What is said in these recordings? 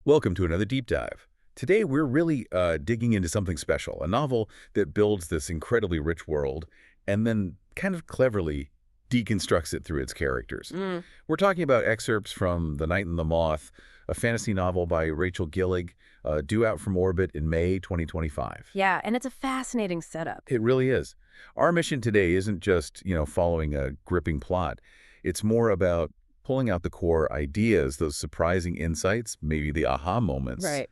Welcome to another deep dive. Today we're really digging into something special, a novel that builds this incredibly rich world and then kind of cleverly deconstructs it through its characters. We're talking about excerpts from The Night and the Moth, a fantasy novel by Rachel Gillig, due out from Orbit in May 2025. Yeah, and it's a fascinating setup. It really is. Our mission today isn't just, following a gripping plot. It's more about pulling out the core ideas, those surprising insights, maybe the aha moments, Right.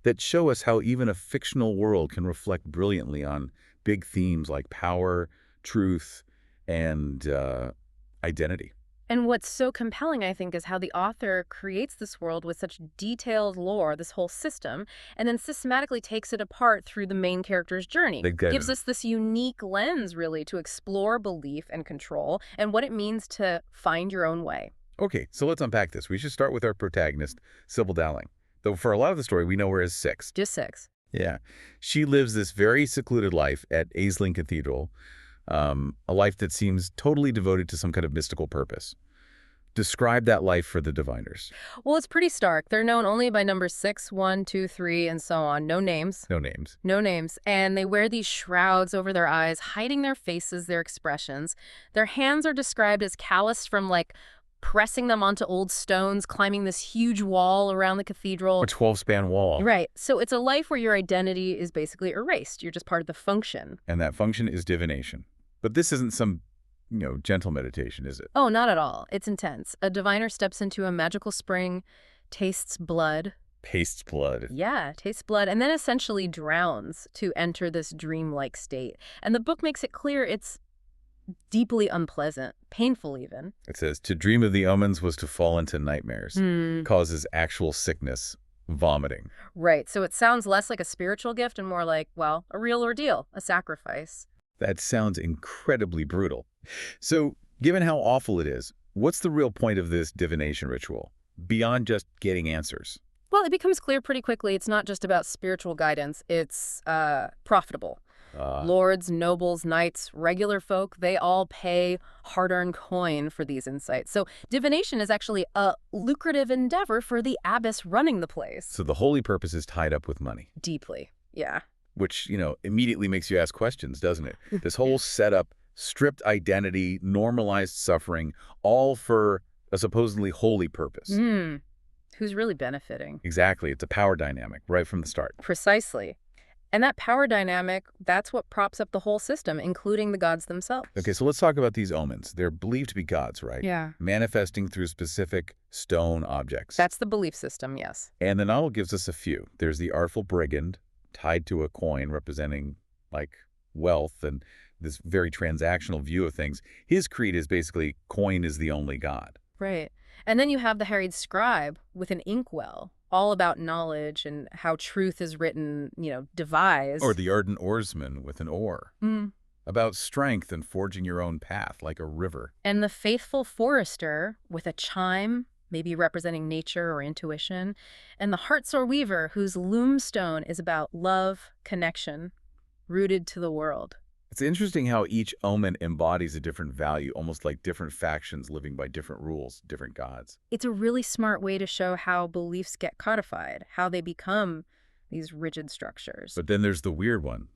that show us how even a fictional world can reflect brilliantly on big themes like power, truth, and identity. And what's so compelling, I think, is how the author creates this world with such detailed lore, this whole system, and then systematically takes it apart through the main character's journey. Gives us this unique lens, really, to explore belief and control and what it means to find your own way. Okay, so let's unpack this. We should start with our protagonist, Sybil Delling. Though for a lot of the story, we know her as Six. Just six. Yeah. She lives this very secluded life at Aisling Cathedral, a life that seems totally devoted to some kind of mystical purpose. Describe that life for the diviners. Well, it's pretty stark. They're known only by numbers 6, 1, 2, 3, and so on. No names. No names. No names. And they wear these shrouds over their eyes, hiding their faces, their expressions. Their hands are described as calloused from, pressing them onto old stones, climbing this huge wall around the cathedral. A 12-span wall. Right. So it's a life where your identity is basically erased. You're just part of the function. And that function is divination. But this isn't some, gentle meditation, is it? Oh, not at all. It's intense. A diviner steps into a magical spring, tastes blood. Tastes blood. Yeah, tastes blood, and then essentially drowns to enter this dreamlike state. And the book makes it clear it's deeply unpleasant, painful even. It says, to dream of the omens was to fall into nightmares. Causes actual sickness, vomiting. Right, so it sounds less like a spiritual gift and more like, well, a real ordeal, a sacrifice. That sounds incredibly brutal. So, given how awful it is, what's the real point of this divination ritual, beyond just getting answers? Well, it becomes clear pretty quickly it's not just about spiritual guidance, it's profitable. Lords, nobles, knights, regular folk, they all pay hard-earned coin for these insights. So divination is actually a lucrative endeavor for the abbess running the place. So the holy purpose is tied up with money. Deeply, yeah. Which, immediately makes you ask questions, doesn't it? This whole setup, stripped identity, normalized suffering, all for a supposedly holy purpose. Who's really benefiting? Exactly. It's a power dynamic right from the start. Precisely. And that power dynamic, that's what props up the whole system, including the gods themselves. Okay, so let's talk about these omens. They're believed to be gods, right? Yeah. Manifesting through specific stone objects. That's the belief system, yes. And the novel gives us a few. There's the artful brigand, tied to a coin representing, wealth and this very transactional view of things. His creed is basically coin is the only god. Right. And then you have the harried scribe with an inkwell, all about knowledge and how truth is written, devised. Or the ardent oarsman with an oar. About strength and forging your own path like a river. And the faithful forester with a chime, maybe representing nature or intuition. And the heartsore weaver whose loom stone is about love, connection, rooted to the world. It's interesting how each omen embodies a different value, almost like different factions living by different rules, different gods. It's a really smart way to show how beliefs get codified, how they become these rigid structures. But then there's the weird one,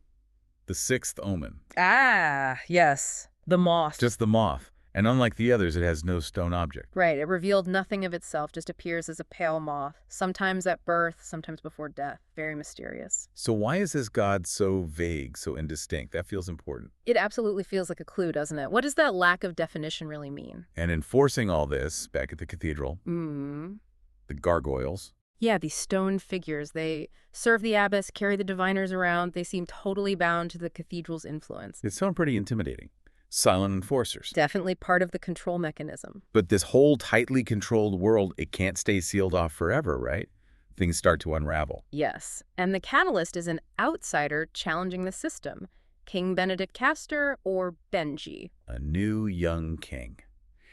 the sixth omen. Ah, yes, the moth. Just the moth. And unlike the others, it has no stone object. Right, it revealed nothing of itself, just appears as a pale moth, sometimes at birth, sometimes before death. Very mysterious. So why is this god so vague, so indistinct? That feels important. It absolutely feels like a clue, doesn't it? What does that lack of definition really mean? And enforcing all this, back at the cathedral, the gargoyles. Yeah, these stone figures, they serve the abbess, carry the diviners around. They seem totally bound to the cathedral's influence. They sound pretty intimidating. Silent enforcers. Definitely part of the control mechanism. But this whole tightly controlled world, it can't stay sealed off forever, right? Things start to unravel. Yes, and the catalyst is an outsider challenging the system. King Benedict Castor or Benji. A new young king.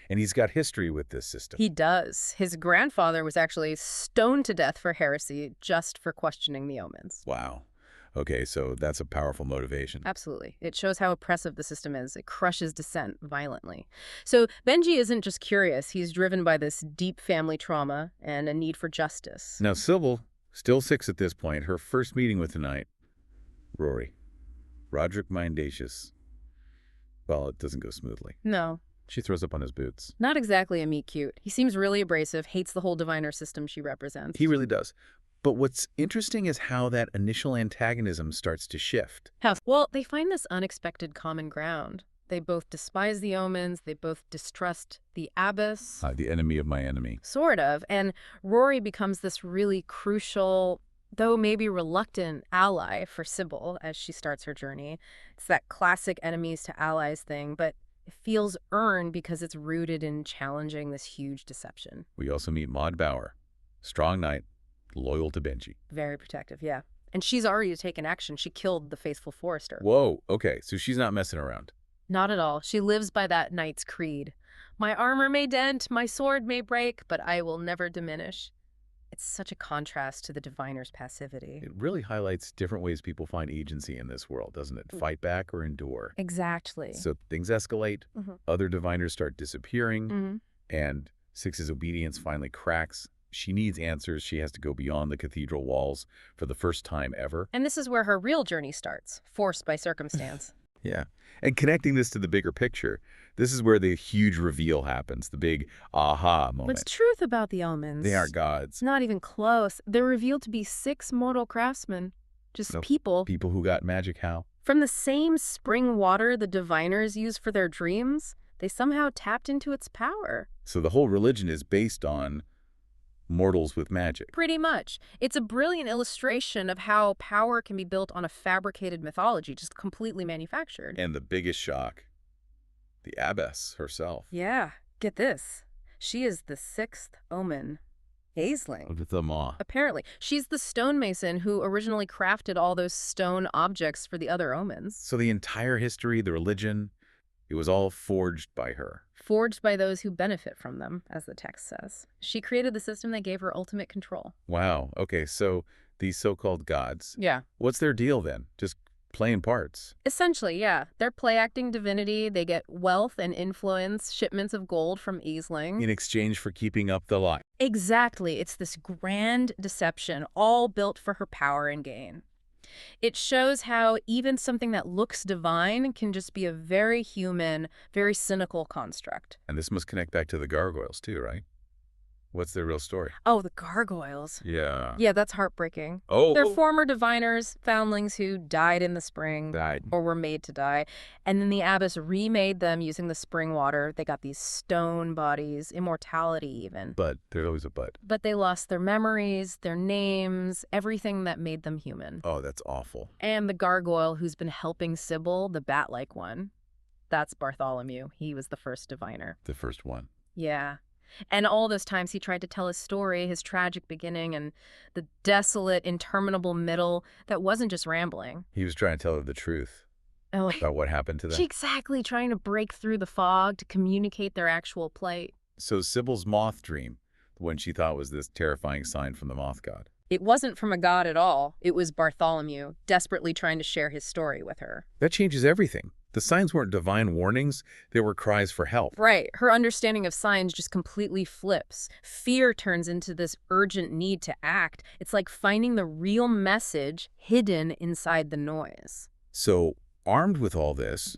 And he's got history with this system. He does. His grandfather was actually stoned to death for heresy just for questioning the omens. Wow. Okay, so that's a powerful motivation. Absolutely. It shows how oppressive the system is. It crushes dissent violently. So Benji isn't just curious. He's driven by this deep family trauma and a need for justice. Now, Sybil, still 6 at this point, her first meeting with the knight, Rory. Roderick Myndacious. Well, it doesn't go smoothly. No. She throws up on his boots. Not exactly a meet cute. He seems really abrasive, hates the whole diviner system she represents. He really does. But what's interesting is how that initial antagonism starts to shift. How? Well, they find this unexpected common ground. They both despise the Omens. They both distrust the Abbess. The enemy of my enemy. Sort of. And Rory becomes this really crucial, though maybe reluctant, ally for Sybil as she starts her journey. It's that classic enemies to allies thing, but it feels earned because it's rooted in challenging this huge deception. We also meet Maud Bower. Strong knight, loyal to Benji. Very protective, yeah. And she's already taken action. She killed the faithful forester. Whoa, okay, so she's not messing around. Not at all. She lives by that knight's creed. My armor may dent, my sword may break, but I will never diminish. It's such a contrast to the diviner's passivity. It really highlights different ways people find agency in this world, doesn't it? Fight back or endure. Exactly. So things escalate, other diviners start disappearing, and Six's obedience finally cracks. She needs answers. She has to go beyond the cathedral walls for the first time ever. And this is where her real journey starts, forced by circumstance. Yeah. And connecting this to the bigger picture, this is where the huge reveal happens, the big aha moment. What's truth about the Omens? They aren't gods. Not even close. They're revealed to be 6 mortal craftsmen. Just people. People who got magic how? From the same spring water the diviners use for their dreams, they somehow tapped into its power. So the whole religion is based on mortals with magic. Pretty much. It's a brilliant illustration of how power can be built on a fabricated mythology, just completely manufactured. And the biggest shock, the abbess herself. Yeah, get this. She is the 6th Omen. Aisling. Of the Moth. Apparently. She's the stonemason who originally crafted all those stone objects for the other Omens. So the entire history, the religion, it was all forged by her. Forged by those who benefit from them, as the text says. She created the system that gave her ultimate control. Wow. Okay, so these so-called gods. Yeah. What's their deal then? Just playing parts? Essentially, yeah. They're play-acting divinity. They get wealth and influence, shipments of gold from Aisling. In exchange for keeping up the lie. Exactly. It's this grand deception, all built for her power and gain. It shows how even something that looks divine can just be a very human, very cynical construct. And this must connect back to the gargoyles too, right? What's their real story? Oh, the gargoyles. Yeah. Yeah, that's heartbreaking. Oh. They're former diviners, foundlings who died in the spring. Died. Or were made to die. And then the abbess remade them using the spring water. They got these stone bodies, immortality even. But there's always a but. But they lost their memories, their names, everything that made them human. Oh, that's awful. And the gargoyle who's been helping Sybil, the bat-like one, that's Bartholomew. He was the first diviner. The first one. Yeah. And all those times he tried to tell his story, his tragic beginning, and the desolate, interminable middle that wasn't just rambling. He was trying to tell her the truth about what happened to them. Exactly, trying to break through the fog to communicate their actual plight. So Sybil's moth dream, the one she thought was this terrifying sign from the moth god. It wasn't from a god at all. It was Bartholomew, desperately trying to share his story with her. That changes everything. The signs weren't divine warnings, they were cries for help. Right. Her understanding of signs just completely flips. Fear turns into this urgent need to act. It's like finding the real message hidden inside the noise. So, armed with all this,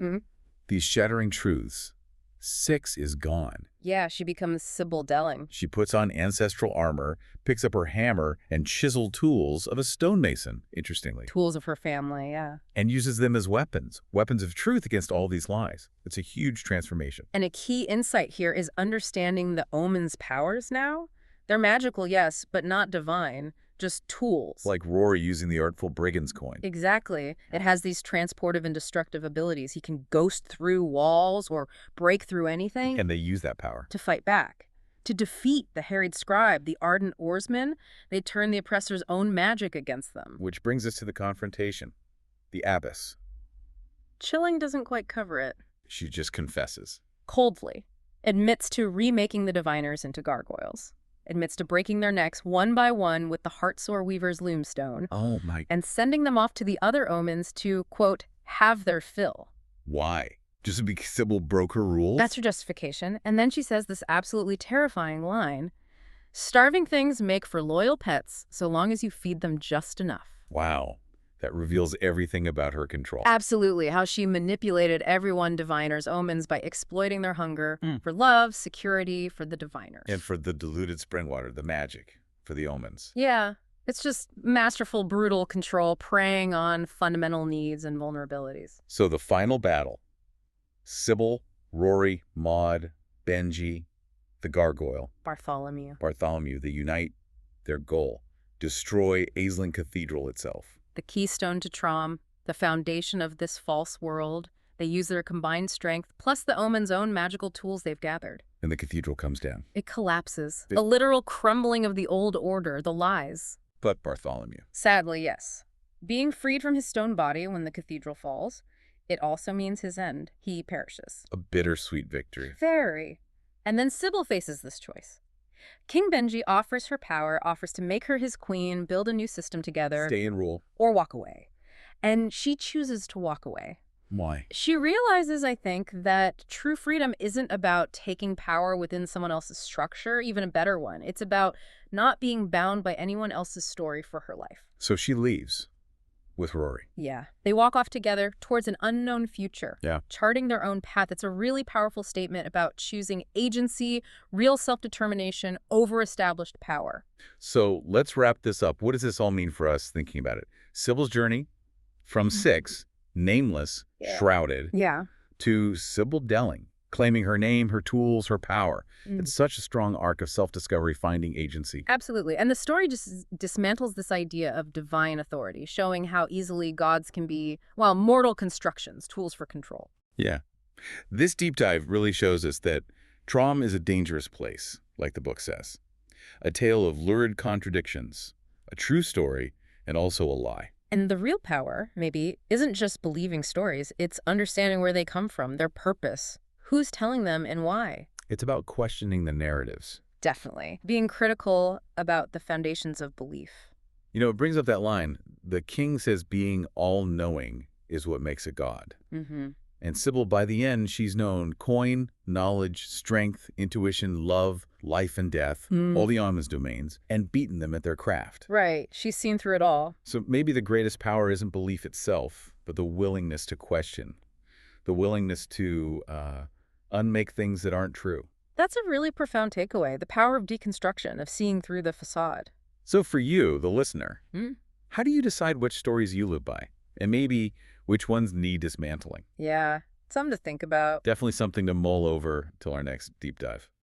these shattering truths, 6 is gone. Yeah, she becomes Sybil Delling. She puts on ancestral armor, picks up her hammer and chiseled tools of a stonemason, interestingly. Tools of her family, yeah. And uses them as weapons of truth against all these lies. It's a huge transformation. And a key insight here is understanding the Omen's powers now. They're magical, yes, but not divine. Just tools. Like Rory using the artful brigand's coin. Exactly. It has these transportive and destructive abilities. He can ghost through walls or break through anything. And they use that power. To fight back. To defeat the harried scribe, the ardent oarsman, they turn the oppressor's own magic against them. Which brings us to the confrontation. The abbess. Chilling doesn't quite cover it. She just confesses. Coldly. Admits to remaking the diviners into gargoyles. admits to breaking their necks one by one with the heart-sore weaver's loomstone. Oh, my. And sending them off to the other omens to, quote, have their fill. Why? Just because Sybil broke her rules? That's her justification. And then she says this absolutely terrifying line, starving things make for loyal pets so long as you feed them just enough. Wow. That reveals everything about her control. Absolutely. How she manipulated everyone diviner's omens by exploiting their hunger for love, security, for the diviners. And for the diluted springwater, the magic, for the omens. Yeah. It's just masterful, brutal control, preying on fundamental needs and vulnerabilities. So the final battle. Sybil, Rory, Maud, Benji, the gargoyle. Bartholomew, they unite their goal. Destroy Aisling Cathedral itself. The keystone to Traum, the foundation of this false world. They use their combined strength, plus the Omen's own magical tools they've gathered. And the cathedral comes down. It collapses. A literal crumbling of the old order, the lies. But Bartholomew. Sadly, yes. Being freed from his stone body when the cathedral falls, it also means his end. He perishes. A bittersweet victory. Very. And then Sybil faces this choice. King Benji offers her power, offers to make her his queen, build a new system together. Stay and rule. Or walk away. And she chooses to walk away. Why? She realizes, I think, that true freedom isn't about taking power within someone else's structure, even a better one. It's about not being bound by anyone else's story for her life. So she leaves with Rory. Yeah. They walk off together towards an unknown future, Yeah. charting their own path. It's a really powerful statement about choosing agency, real self-determination over established power. So let's wrap this up. What does this all mean for us thinking about it? Sybil's journey from 6, nameless, shrouded, to Sybil Delling, claiming her name, her tools, her power. It's such a strong arc of self-discovery, finding agency. Absolutely. And the story just dismantles this idea of divine authority, showing how easily gods can be, well, mortal constructions, tools for control. Yeah. This deep dive really shows us that Traum is a dangerous place, like the book says. A tale of lurid contradictions, a true story, and also a lie. And the real power, maybe, isn't just believing stories. It's understanding where they come from, their purpose, who's telling them, and why. It's about questioning the narratives. Definitely. Being critical about the foundations of belief. You know, it brings up that line, the king says being all-knowing is what makes a god. And Sybil, by the end, she's known coin, knowledge, strength, intuition, love, life and death, all the Omens domains, and beaten them at their craft. Right. She's seen through it all. So maybe the greatest power isn't belief itself, but the willingness to question, the willingness to unmake things that aren't true. That's a really profound takeaway, the power of deconstruction, of seeing through the facade. So for you, the listener, how do you decide which stories you live by? And maybe which ones need dismantling? Yeah, something to think about. Definitely something to mull over till our next deep dive.